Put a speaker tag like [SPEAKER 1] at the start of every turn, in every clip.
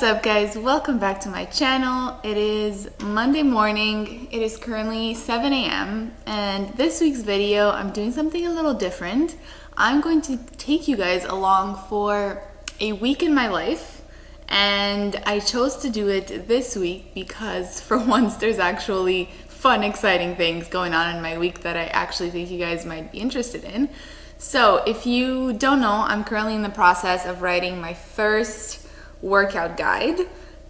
[SPEAKER 1] up, guys? Welcome back to my channel. It is Monday morning. It is currently 7 a.m. and this week's video I'm doing something a little different. I'm going to take you guys along for a week in my life, and I chose to do it this week because for once there's actually fun, exciting things going on in my week that I actually think you guys might be interested in. So if you don't know, I'm currently in the process of writing my first workout guide,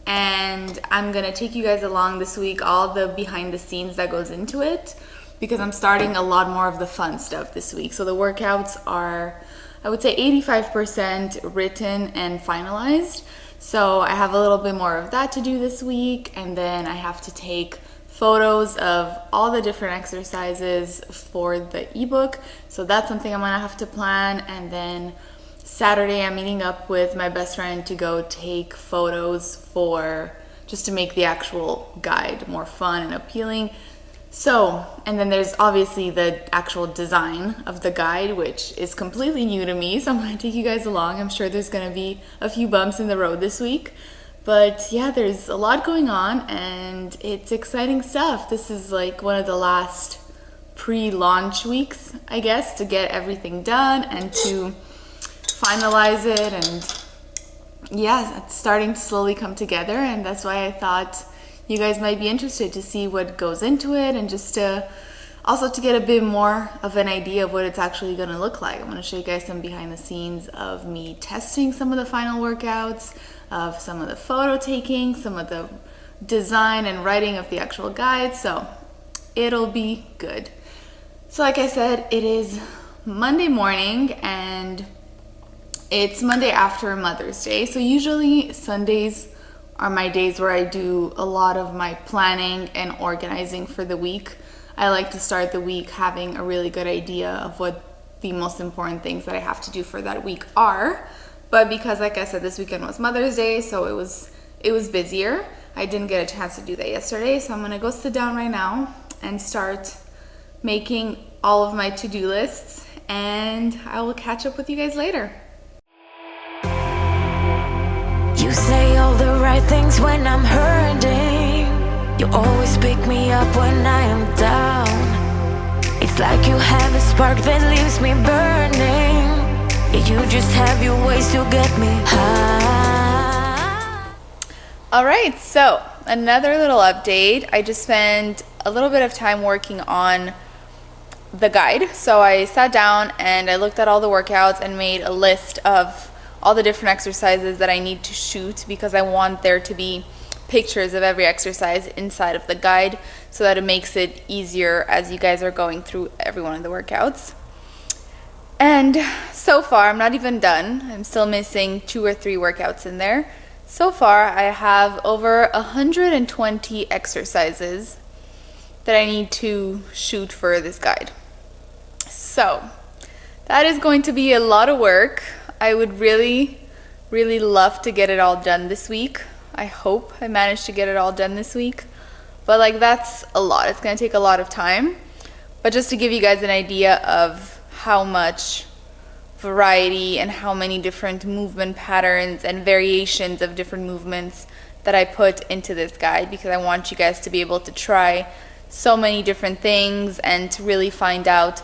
[SPEAKER 1] and I'm gonna take you guys along this week, all the behind the scenes that goes into it, because I'm starting a lot more of the fun stuff this week. So the workouts are, I would say, 85% written and finalized. So I have a little bit more of that to do this week, and then I have to take photos of all the different exercises for the ebook. So that's something I'm gonna have to plan. And then Saturday I'm meeting up with my best friend to go take photos for just to make the actual guide more fun and appealing. So, and then there's obviously the actual design of the guide, which is completely new to me, so I'm going to take you guys along. I'm sure there's going to be a few bumps in the road this week, but yeah, there's a lot going on and it's exciting stuff. This is like one of the last pre-launch weeks, I guess, to get everything done and to finalize it, and yeah, it's starting to slowly come together, and that's why I thought you guys might be interested to see what goes into it, and just to also to get a bit more of an idea of what it's actually going to look like. I'm going to show you guys some behind the scenes of me testing some of the final workouts, of some of the photo taking, some of the design and writing of the actual guide, so it'll be good. So like I said, it is Monday morning and it's Monday after Mother's Day, so usually Sundays are my days where I do a lot of my planning and organizing for the week. I like to start the week having a really good idea of what the most important things that I have to do for that week are. But because, like I said, this weekend was Mother's Day, so it was busier. I didn't get a chance to do that yesterday, so I'm gonna go sit down right now and start making all of my to-do lists, and I will catch up with you guys later.
[SPEAKER 2] You say all the right things when I'm hurting. You always pick me up when I am down. It's like you have a spark that leaves me burning. Yeah, you just have your ways to get me high.
[SPEAKER 1] Alright, so another little update. I just spent a little bit of time working on the guide. So I sat down and I looked at all the workouts and made a list of all the different exercises that I need to shoot, because I want there to be pictures of every exercise inside of the guide so that it makes it easier as you guys are going through every one of the workouts. And so far, I'm not even done. I'm still missing 2 or 3 workouts in there. So far, I have over 120 exercises that I need to shoot for this guide. So that is going to be a lot of work. I would really love to get it all done this week. I hope I manage to get it all done this week. But like, that's a lot. It's going to take a lot of time. But just to give you guys an idea of how much variety and how many different movement patterns and variations of different movements that I put into this guide, because I want you guys to be able to try so many different things and to really find out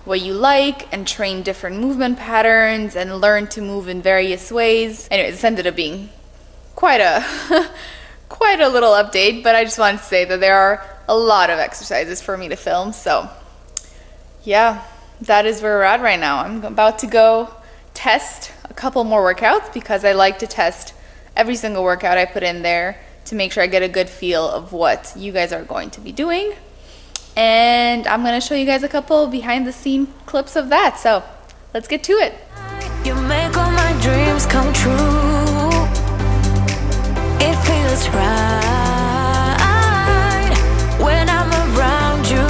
[SPEAKER 1] what you like and train different movement patterns and learn to move in various ways. Anyways, this ended up being quite a quite a little update, but I just wanted to say that there are a lot of exercises for me to film. So yeah, that is where we're at right now. I'm about to go test a couple more workouts, because I like to test every single workout I put in there to make sure I get a good feel of what you guys are going to be doing. And I'm going to show you guys a couple behind the scene clips of that. So let's get to it.
[SPEAKER 2] You make all my dreams come true. It feels right when I'm around you.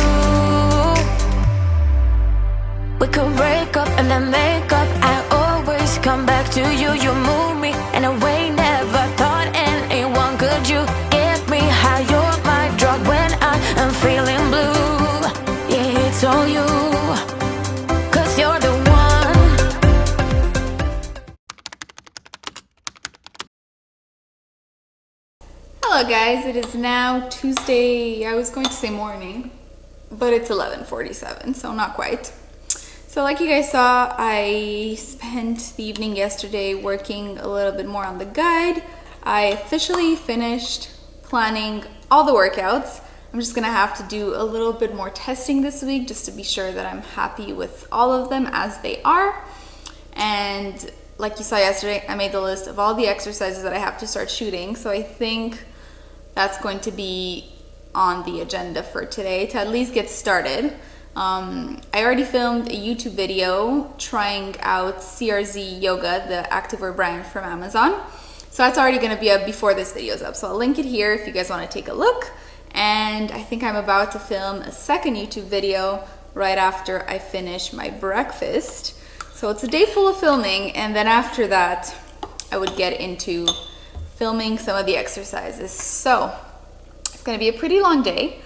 [SPEAKER 2] We could break up and then make up. I always come back to you. You move me in a way never thought anyone could. You get me high. You're my drug when I am feeling blue. Yeah, it's all you.
[SPEAKER 1] guys, it is now Tuesday. I was going to say morning, but it's 11:47, so not quite. So like you guys saw, I spent the evening yesterday working a little bit more on the guide. I officially finished planning all the workouts. I'm just gonna have to do a little bit more testing this week just to be sure that I'm happy with all of them as they are. And like you saw yesterday, I made the list of all the exercises that I have to start shooting. So I think that's going to be on the agenda for today to at least get started. I already filmed a YouTube video trying out CRZ Yoga, the activewear brand from Amazon. So that's already going to be up before this video is up. So I'll link it here if you guys want to take a look. And I think I'm about to film a second YouTube video right after I finish my breakfast. So it's a day full of filming, and then after that, I would get into filming some of the exercises. So it's gonna be a pretty long day,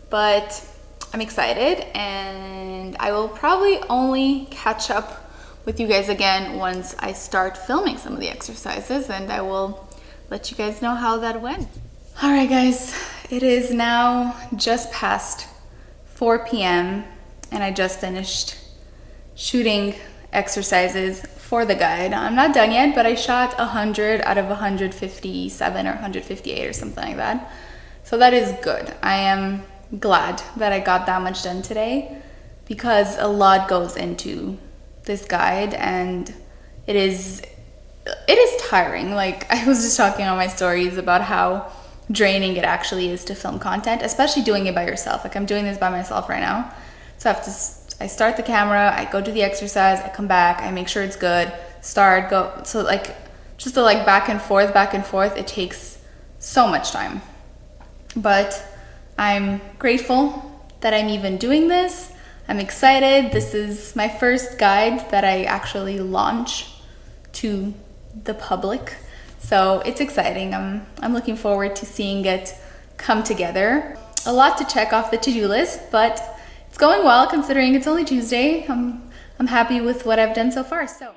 [SPEAKER 1] but I'm excited, and I will probably only catch up with you guys again once I start filming some of the exercises, and I will let you guys know how that went. All right, guys, it is now just past 4 p.m. and I just finished shooting exercises for the guide. I'm not done yet, but I shot 100 out of 157 or 158 or something like that. So that is good. I am glad that I got that much done today because a lot goes into this guide, and it is tiring. Like, I was just talking on my stories about how draining it actually is to film content, especially doing it by yourself. Like, I'm doing this by myself right now. So I start the camera, I go do the exercise, I come back, I make sure it's good, start, go. So like, just the like back and forth, it takes so much time. But I'm grateful that I'm even doing this. I'm excited. This is my first guide that I actually launch to the public. So it's exciting. I'm looking forward to seeing it come together. A lot to check off the to-do list, but it's going well considering it's only Tuesday. I'm happy with what I've done so far. So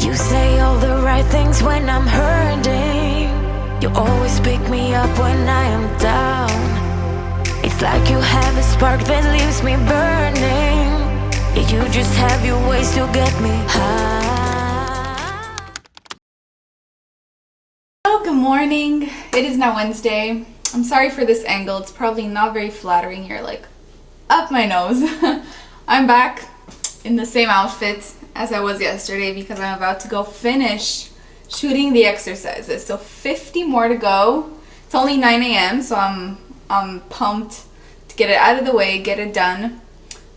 [SPEAKER 2] You say all the right things when I'm hurting. You always pick me up when I am down. It's like you have a spark that leaves me burning. Yeah, you just have your ways to get me high.
[SPEAKER 1] Oh, good morning. It is now Wednesday. I'm sorry for this angle. It's probably not very flattering here, like up my nose. I'm back in the same outfit as I was yesterday because I'm about to go finish shooting the exercises. So 50 more to go. It's only 9 a.m. so I'm pumped to get it out of the way, get it done,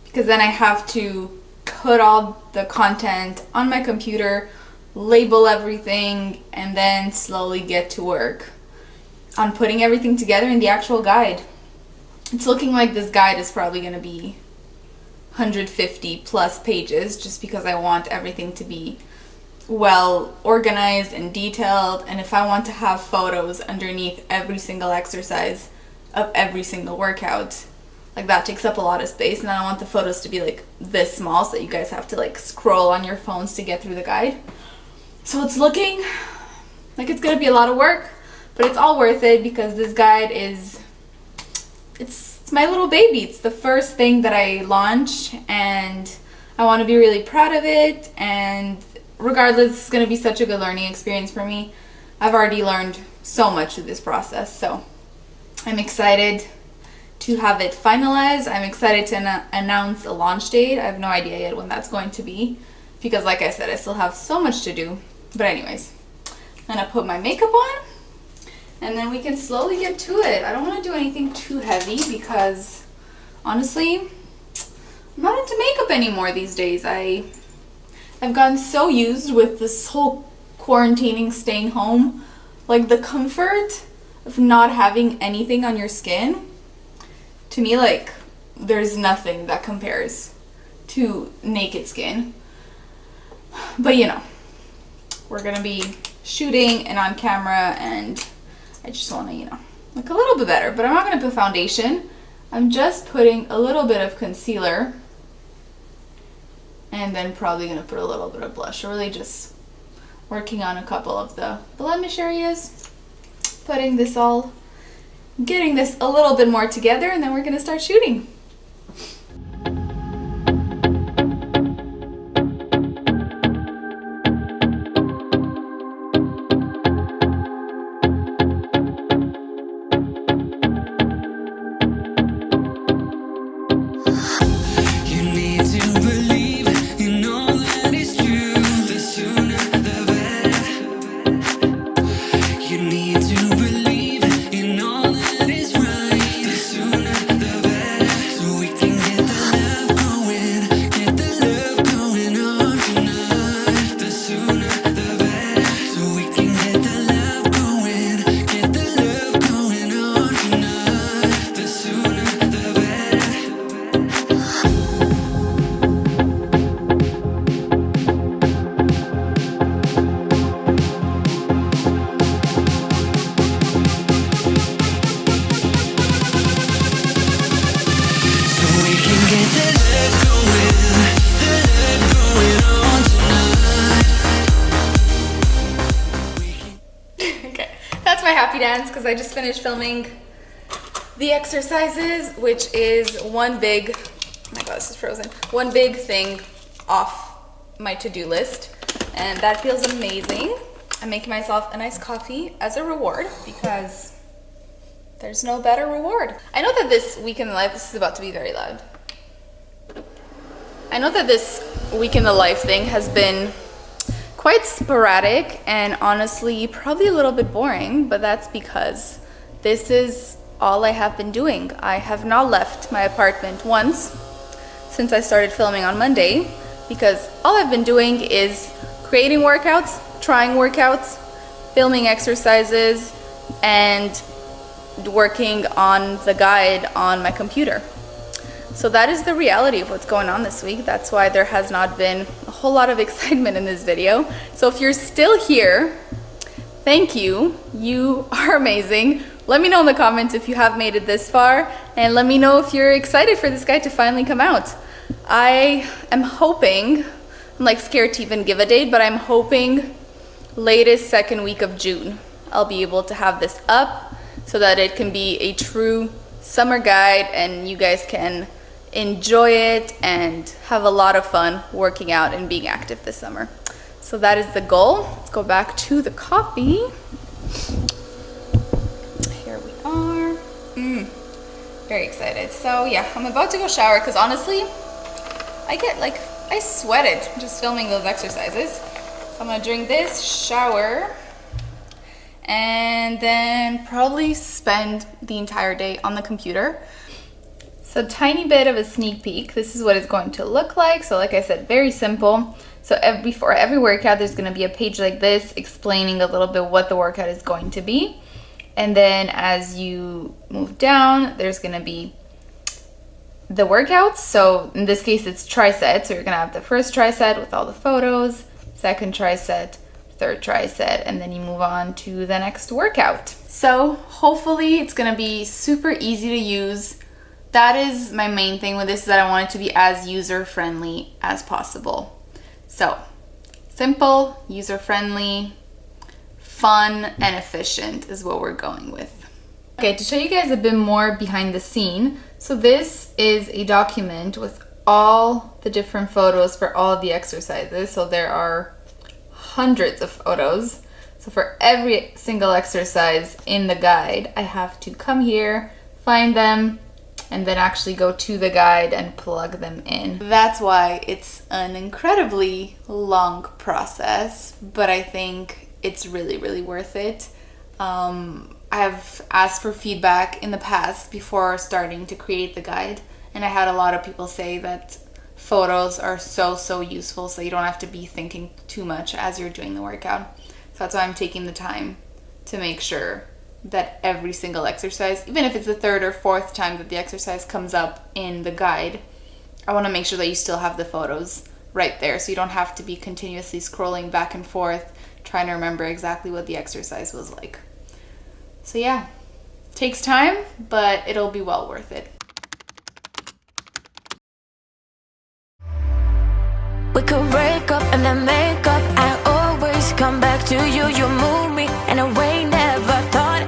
[SPEAKER 1] because then I have to put all the content on my computer, label everything, and then slowly get to work on putting everything together in the actual guide. It's looking like this guide is probably going to be 150 plus pages just because I want everything to be well organized and detailed, and if I want to have photos underneath every single exercise of every single workout, like that takes up a lot of space, and I don't want the photos to be like this small so that you guys have to like scroll on your phones to get through the guide. So it's looking like it's gonna be a lot of work, but it's all worth it because this guide is, it's my little baby. It's the first thing that I launch, and I want to be really proud of it. And regardless, it's going to be such a good learning experience for me. I've already learned so much through this process, so I'm excited to have it finalized. I'm excited to announce a launch date. I have no idea yet when that's going to be because, like I said, I still have so much to do. But anyways, I'm going to put my makeup on, and then we can slowly get to it. I don't want to do anything too heavy because, honestly, I'm not into makeup anymore these days. I've gotten so used with this whole quarantining, staying home, like the comfort of not having anything on your skin. To me, like, there's nothing that compares to naked skin. But you know, we're gonna be shooting and on camera, and I just want to, you know, look a little bit better. But I'm not going to put foundation. I'm just putting a little bit of concealer, and then probably going to put a little bit of blush. Really just working on a couple of the blemish areas. putting this all, getting this a little bit more together, and then we're gonna start shooting. Happy dance because I just finished filming the exercises, which is one big, oh my god, this is frozen, one big thing off my to-do list, and that feels amazing. I'm making myself a nice coffee as a reward because there's no better reward. I know that this week in the life, this is about to be very loud. I know that this week in the life thing has been quite sporadic and honestly probably a little bit boring, but that's because this is all I have been doing. I have not left my apartment once since I started filming on Monday because all I've been doing is creating workouts, trying workouts, filming exercises, and working on the guide on my computer. So that is the reality of what's going on this week. That's why there has not been a whole lot of excitement in this video. So if you're still here, thank you. You are amazing. Let me know in the comments if you have made it this far, and let me know if you're excited for this guide to finally come out. I am hoping, I'm like scared to even give a date, but I'm hoping latest second week of June, I'll be able to have this up so that it can be a true summer guide and you guys can enjoy it and have a lot of fun working out and being active this summer. So that is the goal. Let's go back to the coffee. Here we are. Very excited. So yeah, I'm about to go shower because honestly, I sweated just filming those exercises. So I'm gonna drink this, shower, and then probably spend the entire day on the computer. So tiny bit of a sneak peek. This is what it's going to look like. So like I said, very simple. So before every workout, there's going to be a page like this explaining a little bit what the workout is going to be. And then as you move down, there's going to be the workouts. So in this case, it's tricep. So you're going to have the first tricep with all the photos, second tricep, third tricep, and then you move on to the next workout. So hopefully it's going to be super easy to use. That is my main thing with this, is that I want it to be as user-friendly as possible. So simple, user-friendly, fun, and efficient is what we're going with. Okay, to show you guys a bit more behind the scene, so this is a document with all the different photos for all the exercises. So there are hundreds of photos. So for every single exercise in the guide, I have to come here, find them, and then actually go to the guide and plug them in. That's why it's an incredibly long process, but I think it's really, really worth it. I've asked for feedback in the past before starting to create the guide, and I had a lot of people say that photos are so useful, so you don't have to be thinking too much as you're doing the workout. So that's why I'm taking the time to make sure that every single exercise, even if it's the third or fourth time that the exercise comes up in the guide, I want to make sure that you still have the photos right there, so you don't have to be continuously scrolling back and forth trying to remember exactly what the exercise was like. So yeah, takes time, but it'll be well worth it.
[SPEAKER 2] We could break up and then make up. I always come back to you. You move me in a way never thought.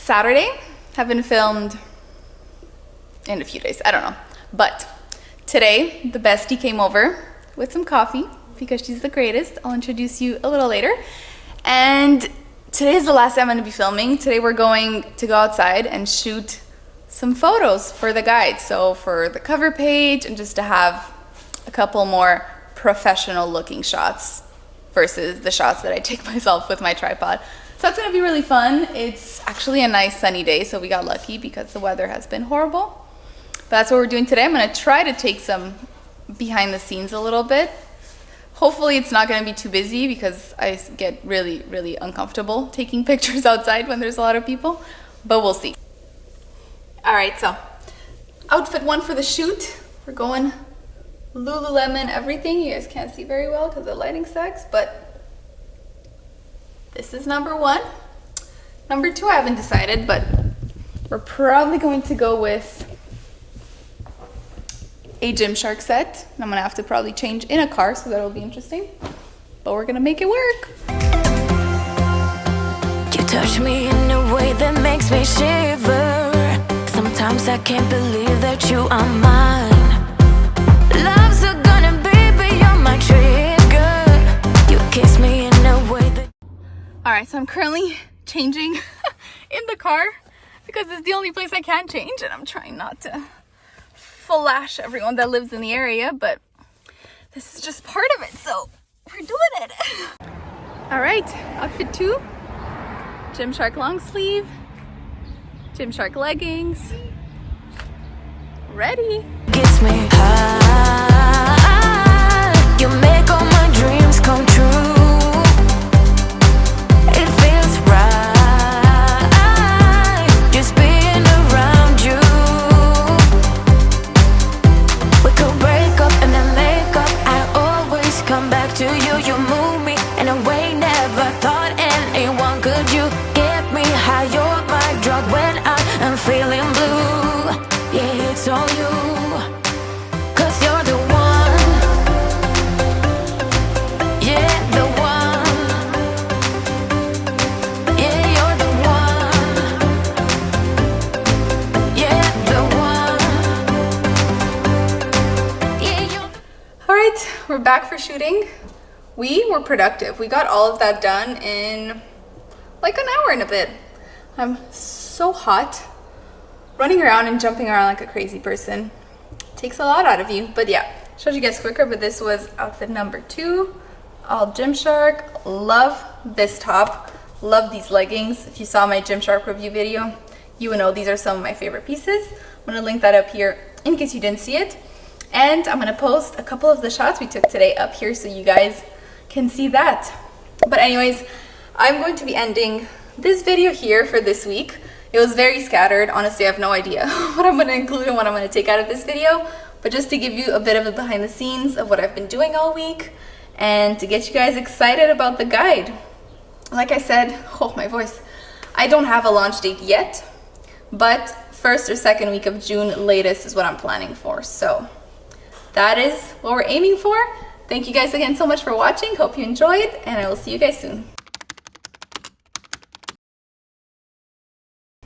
[SPEAKER 1] Saturday. Haven't filmed in a few days, I don't know. But today, the bestie came over with some coffee because she's the greatest. I'll introduce you a little later. And today is the last day I'm going to be filming. Today we're going to go outside and shoot some photos for the guide. So for the cover page and just to have a couple more professional looking shots versus the shots that I take myself with my tripod. So that's going to be really fun. It's actually a nice sunny day, so we got lucky because the weather has been horrible. But that's what we're doing today. I'm going to try to take some behind the scenes a little bit. Hopefully it's not going to be too busy because I get really, really uncomfortable taking pictures outside when there's a lot of people, but we'll see. All right, so outfit one for the shoot. We're going Lululemon everything. You guys can't see very well because the lighting sucks, but this is number one. Number two, I haven't decided, but we're probably going to go with a Gymshark set. I'm gonna have to probably change in a car, so that'll be interesting, but we're gonna make it work.
[SPEAKER 2] You touch me in a way that makes me shiver. Sometimes I can't believe that you are mine. Love's gonna be beyond my trigger. You kiss me in a way that...
[SPEAKER 1] All right, so I'm currently changing in the car because it's the only place I can change, and I'm trying not to flash everyone that lives in the area, but this is just part of it, so we're doing it. All right, outfit two, Gymshark long sleeve, Gymshark leggings, ready.
[SPEAKER 2] Gets me high. You make all my dreams come true. It feels right just being around you. We could break up and then make up. I always come back to you. You move me in a way never thought anyone could. You get me high. You're my drug when I am feeling blue. Yeah, it's all you. 'Cause you're the one. Yeah, the one. Yeah, you're the one. Yeah, the one. Yeah, you're the...
[SPEAKER 1] All right, we're back for shooting. We were productive. We got all of that done in like an hour and a bit. I'm so hot. Running around and jumping around like a crazy person takes a lot out of you. But yeah, showed you guys quicker, but this was outfit number two. All Gymshark. Love this top. Love these leggings. If you saw my Gymshark review video, you would know these are some of my favorite pieces. I'm gonna link that up here in case you didn't see it. And I'm gonna post a couple of the shots we took today up here so you guys can see that. But anyways, I'm going to be ending this video here for this week. It was very scattered. Honestly, I have no idea what I'm going to include and what I'm going to take out of this video. But just to give you a bit of a behind the scenes of what I've been doing all week and to get you guys excited about the guide. Like I said, oh my voice, I don't have a launch date yet, but first or second week of June latest is what I'm planning for. So that is what we're aiming for. Thank you guys again so much for watching. Hope you enjoyed, and I will see you guys soon.